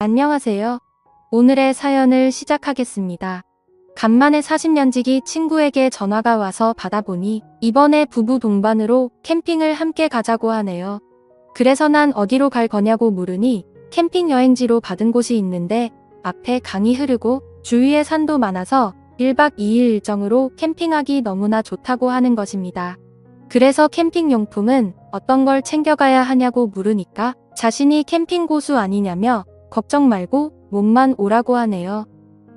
안녕하세요. 오늘의 사연을 시작하겠습니다. 간만에 40년지기 친구에게 전화가 와서 받아보니 이번에 부부 동반으로 캠핑을 함께 가자고 하네요. 그래서 난 어디로 갈 거냐고 물으니 캠핑 여행지로 받은 곳이 있는데 앞에 강이 흐르고 주위에 산도 많아서 1박 2일 일정으로 캠핑하기 너무나 좋다고 하는 것입니다. 그래서 캠핑 용품은 어떤 걸 챙겨가야 하냐고 물으니까 자신이 캠핑 고수 아니냐며 걱정 말고 몸만 오라고 하네요.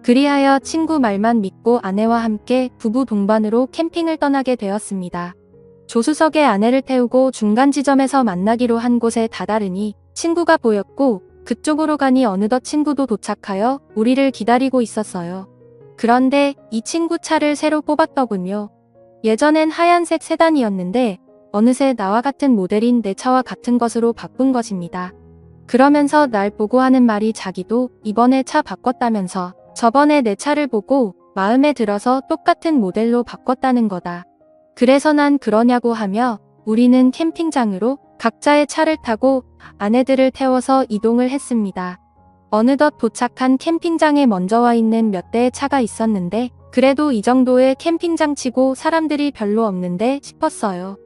그리하여 친구 말만 믿고 아내와 함께 부부 동반으로 캠핑을 떠나게 되었습니다. 조수석에 아내를 태우고 중간 지점에서 만나기로 한 곳에 다다르니 친구가 보였고 그쪽으로 가니 어느덧 친구도 도착하여 우리를 기다리고 있었어요. 그런데 이 친구 차를 새로 뽑았더군요. 예전엔 하얀색 세단이었는데 어느새 나와 같은 모델인 내 차와 같은 것으로 바꾼 것입니다. 그러면서 날 보고 하는 말이 자기도 이번에 차 바꿨다면서 저번에 내 차를 보고 마음에 들어서 똑같은 모델로 바꿨다는 거다. 그래서 난 그러냐고 하며 우리는 캠핑장으로 각자의 차를 타고 아내들을 태워서 이동을 했습니다. 어느덧 도착한 캠핑장에 먼저 와 있는 몇 대의 차가 있었는데 그래도 이 정도의 캠핑장 치고 사람들이 별로 없는데 싶었어요.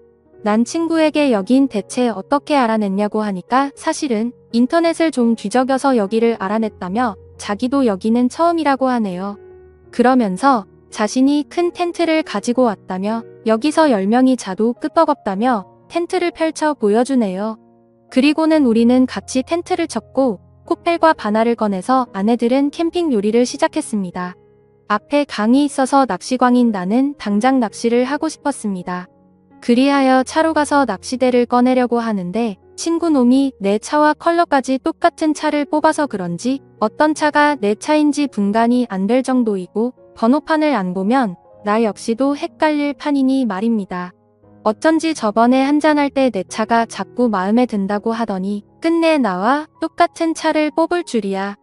난 친구에게 여긴 대체 어떻게 알아냈냐고 하니까 사실은 인터넷을 좀 뒤적여서 여기를 알아냈다며 자기도 여기는 처음이라고 하네요. 그러면서 자신이 큰 텐트를 가지고 왔다며 여기서 10명이 자도 끄떡없다며 텐트를 펼쳐 보여주네요. 그리고는 우리는 같이 텐트를 쳤고 코펠과 바나를 꺼내서 아내들은 캠핑 요리를 시작했습니다. 앞에 강이 있어서 낚시광인 나는 당장 낚시를 하고 싶었습니다. 그리하여 차로 가서 낚시대를 꺼내려고 하는데 친구 놈이 내 차와 컬러까지 똑같은 차를 뽑아서 그런지 어떤 차가 내 차인지 분간이 안 될 정도이고 번호판을 안 보면 나 역시도 헷갈릴 판이니 말입니다. 어쩐지 저번에 한잔할 때 내 차가 자꾸 마음에 든다고 하더니 끝내 나와 똑같은 차를 뽑을 줄이야.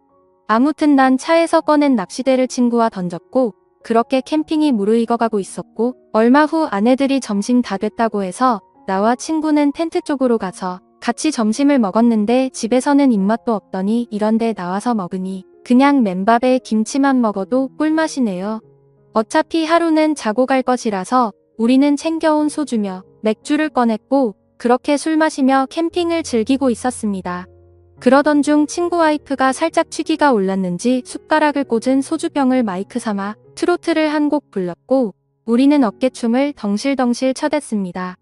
아무튼 난 차에서 꺼낸 낚시대를 친구와 던졌고 그렇게 캠핑이 무르익어가고 있었고 얼마 후 아내들이 점심 다 됐다고 해서 나와 친구는 텐트 쪽으로 가서 같이 점심을 먹었는데 집에서는 입맛도 없더니 이런데 나와서 먹으니 그냥 맨밥에 김치만 먹어도 꿀맛이네요. 어차피 하루는 자고 갈 것이라서 우리는 챙겨온 소주며 맥주를 꺼냈고 그렇게 술 마시며 캠핑을 즐기고 있었습니다. 그러던 중 친구 와이프가 살짝 취기가 올랐는지 숟가락을 꽂은 소주병을 마이크 삼아 트로트를 한 곡 불렀고 우리는 어깨춤을 덩실덩실 쳐댔습니다.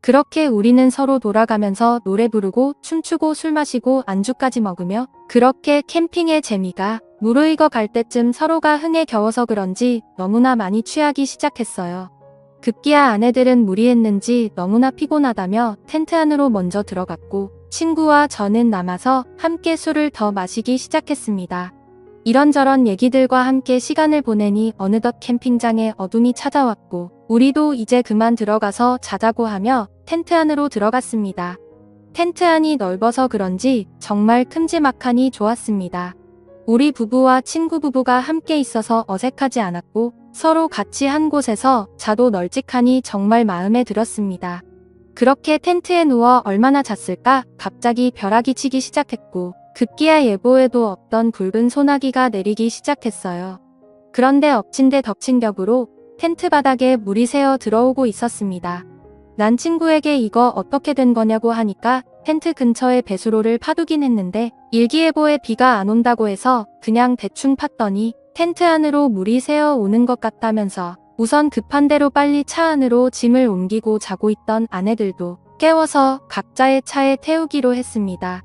그렇게 우리는 서로 돌아가면서 노래 부르고 춤추고 술 마시고 안주까지 먹으며 그렇게 캠핑의 재미가 무르익어 갈 때쯤 서로가 흥에 겨워서 그런지 너무나 많이 취하기 시작했어요. 급기야 아내들은 무리했는지 너무나 피곤하다며 텐트 안으로 먼저 들어갔고 친구와 저는 남아서 함께 술을 더 마시기 시작했습니다. 이런저런 얘기들과 함께 시간을 보내니 어느덧 캠핑장에 어둠이 찾아왔고 우리도 이제 그만 들어가서 자자고 하며 텐트 안으로 들어갔습니다. 텐트 안이 넓어서 그런지 정말 큼지막하니 좋았습니다. 우리 부부와 친구 부부가 함께 있어서 어색하지 않았고 서로 같이 한 곳에서 자도 널찍하니 정말 마음에 들었습니다. 그렇게 텐트에 누워 얼마나 잤을까 갑자기 벼락이 치기 시작했고 급기야 예보에도 없던 굵은 소나기가 내리기 시작했어요. 그런데 엎친 데 덮친 격으로 텐트 바닥에 물이 새어 들어오고 있었습니다. 난 친구에게 이거 어떻게 된 거냐고 하니까 텐트 근처에 배수로를 파두긴 했는데 일기예보에 비가 안 온다고 해서 그냥 대충 팠더니 텐트 안으로 물이 새어 오는 것 같다면서 우선 급한 대로 빨리 차 안으로 짐을 옮기고 자고 있던 아내들도 깨워서 각자의 차에 태우기로 했습니다.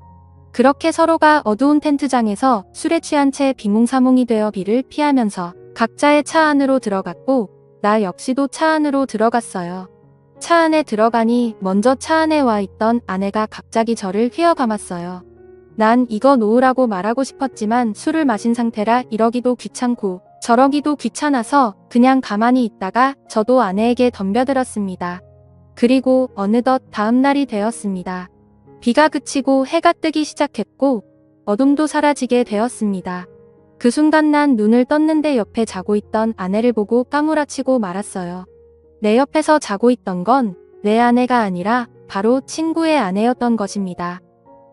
그렇게 서로가 어두운 텐트장에서 술에 취한 채 비몽사몽이 되어 비를 피하면서 각자의 차 안으로 들어갔고 나 역시도 차 안으로 들어갔어요. 차 안에 들어가니 먼저 차 안에 와 있던 아내가 갑자기 저를 휘어감았어요. 난 이거 놓으라고 말하고 싶었지만 술을 마신 상태라 이러기도 귀찮고 저러기도 귀찮아서 그냥 가만히 있다가 저도 아내에게 덤벼들었습니다. 그리고 어느덧 다음 날이 되었습니다. 비가 그치고 해가 뜨기 시작했고 어둠도 사라지게 되었습니다. 그 순간 난 눈을 떴는데 옆에 자고 있던 아내를 보고 까무라치고 말았어요. 내 옆에서 자고 있던 건 내 아내가 아니라 바로 친구의 아내였던 것입니다.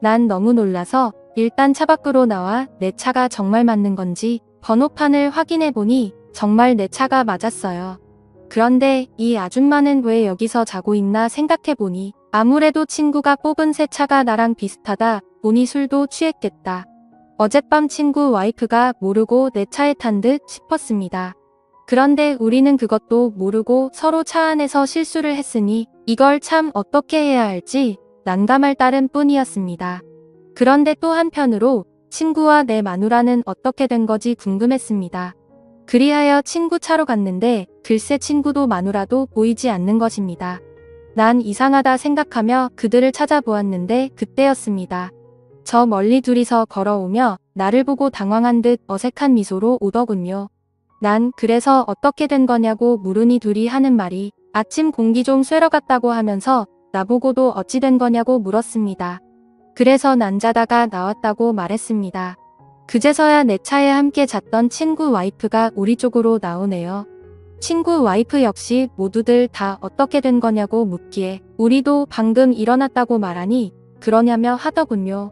난 너무 놀라서 일단 차 밖으로 나와 내 차가 정말 맞는 건지 번호판을 확인해 보니 정말 내 차가 맞았어요. 그런데 이 아줌마는 왜 여기서 자고 있나 생각해 보니 아무래도 친구가 뽑은 새 차가 나랑 비슷하다 보니 술도 취했겠다. 어젯밤 친구 와이프가 모르고 내 차에 탄 듯 싶었습니다. 그런데 우리는 그것도 모르고 서로 차 안에서 실수를 했으니 이걸 참 어떻게 해야 할지 난감할 따름 뿐이었습니다. 그런데 또 한편으로 친구와 내 마누라는 어떻게 된 거지 궁금했습니다. 그리하여 친구 차로 갔는데 글쎄 친구도 마누라도 보이지 않는 것입니다. 난 이상하다 생각하며 그들을 찾아보았는데 그때였습니다. 저 멀리 둘이서 걸어오며 나를 보고 당황한 듯 어색한 미소로 오더군요. 난 그래서 어떻게 된 거냐고 물으니 둘이 하는 말이 아침 공기 좀 쐬러 갔다고 하면서 나보고도 어찌 된 거냐고 물었습니다. 그래서 난 자다가 나왔다고 말했습니다. 그제서야 내 차에 함께 잤던 친구 와이프가 우리 쪽으로 나오네요. 친구 와이프 역시 모두들 다 어떻게 된 거냐고 묻기에 우리도 방금 일어났다고 말하니 그러냐며 하더군요.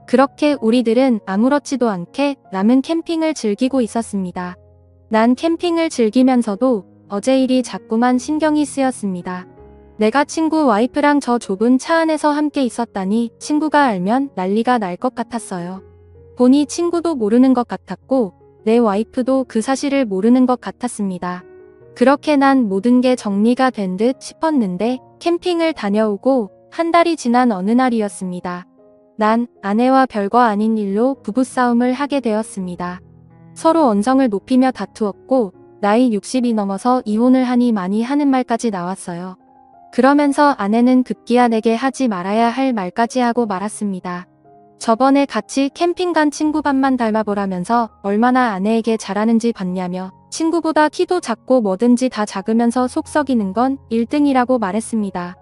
그렇게 우리들은 아무렇지도 않게 남은 캠핑을 즐기고 있었습니다. 난 캠핑을 즐기면서도 어제 일이 자꾸만 신경이 쓰였습니다. 내가 친구 와이프랑 저 좁은 차 안에서 함께 있었다니 친구가 알면 난리가 날 것 같았어요. 보니 친구도 모르는 것 같았고 내 와이프도 그 사실을 모르는 것 같았습니다. 그렇게 난 모든 게 정리가 된 듯 싶었는데 캠핑을 다녀오고 한 달이 지난 어느 날이었습니다. 난 아내와 별거 아닌 일로 부부싸움을 하게 되었습니다. 서로 언성을 높이며 다투었고 나이 60이 넘어서 이혼을 하니 많이 하는 말까지 나왔어요. 그러면서 아내는 급기야 내게 하지 말아야 할 말까지 하고 말았습니다. 저번에 같이 캠핑 간 친구 반만 닮아보라면서 얼마나 아내에게 잘하는지 봤냐며 친구보다 키도 작고 뭐든지 다 작으면서 속 썩이는 건 1등이라고 말했습니다.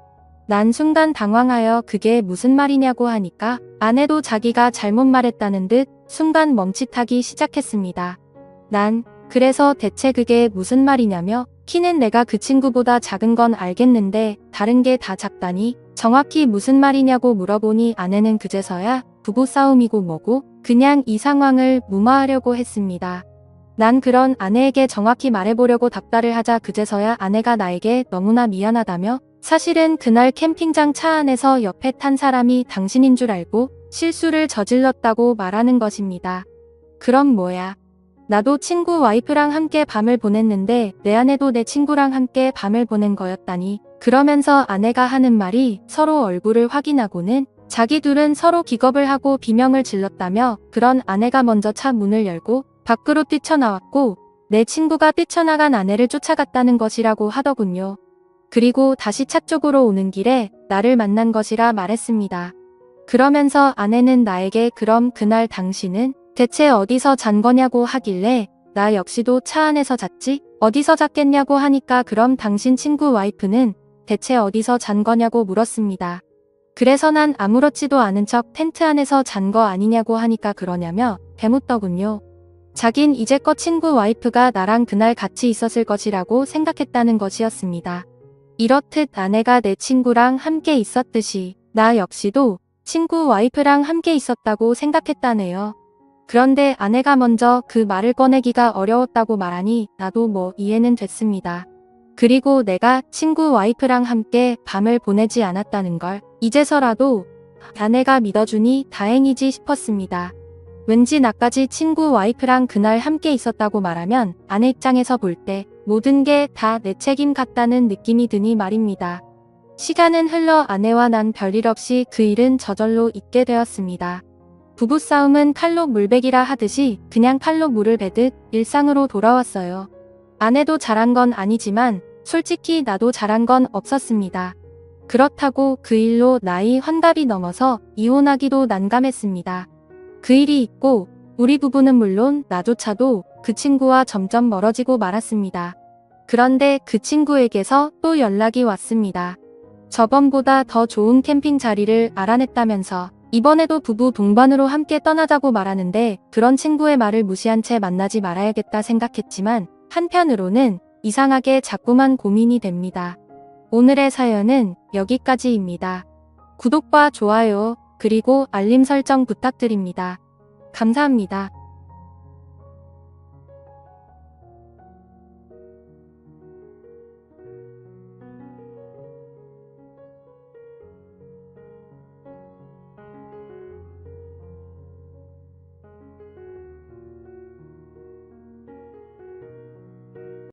난 순간 당황하여 그게 무슨 말이냐고 하니까 아내도 자기가 잘못 말했다는 듯 순간 멈칫하기 시작했습니다. 난 그래서 대체 그게 무슨 말이냐며 키는 내가 그 친구보다 작은 건 알겠는데 다른 게 다 작다니 정확히 무슨 말이냐고 물어보니 아내는 그제서야 부부싸움이고 뭐고 그냥 이 상황을 무마하려고 했습니다. 난 그런 아내에게 정확히 말해보려고 답답을 하자 그제서야 아내가 나에게 너무나 미안하다며 사실은 그날 캠핑장 차 안에서 옆에 탄 사람이 당신인 줄 알고 실수를 저질렀다고 말하는 것입니다. 그럼 뭐야? 나도 친구 와이프랑 함께 밤을 보냈는데 내 아내도 내 친구랑 함께 밤을 보낸 거였다니. 그러면서 아내가 하는 말이 서로 얼굴을 확인하고는 자기 둘은 서로 기겁을 하고 비명을 질렀다며 그런 아내가 먼저 차 문을 열고 밖으로 뛰쳐나왔고 내 친구가 뛰쳐나간 아내를 쫓아갔다는 것이라고 하더군요. 그리고 다시 차 쪽으로 오는 길에 나를 만난 것이라 말했습니다. 그러면서 아내는 나에게 그럼 그날 당신은 대체 어디서 잔 거냐고 하길래 나 역시도 차 안에서 잤지? 어디서 잤겠냐고 하니까 그럼 당신 친구 와이프는 대체 어디서 잔 거냐고 물었습니다. 그래서 난 아무렇지도 않은 척 텐트 안에서 잔 거 아니냐고 하니까 그러냐며 되묻더군요. 자긴 이제껏 친구 와이프가 나랑 그날 같이 있었을 것이라고 생각했다는 것이었습니다. 이렇듯 아내가 내 친구랑 함께 있었듯이 나 역시도 친구 와이프랑 함께 있었다고 생각했다네요. 그런데 아내가 먼저 그 말을 꺼내기가 어려웠다고 말하니 나도 뭐 이해는 됐습니다. 그리고 내가 친구 와이프랑 함께 밤을 보내지 않았다는 걸 이제서라도 아내가 믿어주니 다행이지 싶었습니다. 왠지 나까지 친구 와이프랑 그날 함께 있었다고 말하면 아내 입장에서 볼 때 모든 게 다 내 책임 같다는 느낌이 드니 말입니다. 시간은 흘러 아내와 난 별일 없이 그 일은 저절로 잊게 되었습니다. 부부싸움은 칼로 물베기라 하듯이 그냥 칼로 물을 베듯 일상으로 돌아왔어요. 아내도 잘한 건 아니지만 솔직히 나도 잘한 건 없었습니다. 그렇다고 그 일로 나이 환갑이 넘어서 이혼하기도 난감했습니다. 그 일이 있고 우리 부부는 물론 나조차도 그 친구와 점점 멀어지고 말았습니다. 그런데 그 친구에게서 또 연락이 왔습니다. 저번보다 더 좋은 캠핑 자리를 알아냈다면서 이번에도 부부 동반으로 함께 떠나자고 말하는데 그런 친구의 말을 무시한 채 만나지 말아야겠다 생각했지만 한편으로는 이상하게 자꾸만 고민이 됩니다. 오늘의 사연은 여기까지입니다. 구독과 좋아요, 그리고 알림 설정 부탁드립니다. 감사합니다.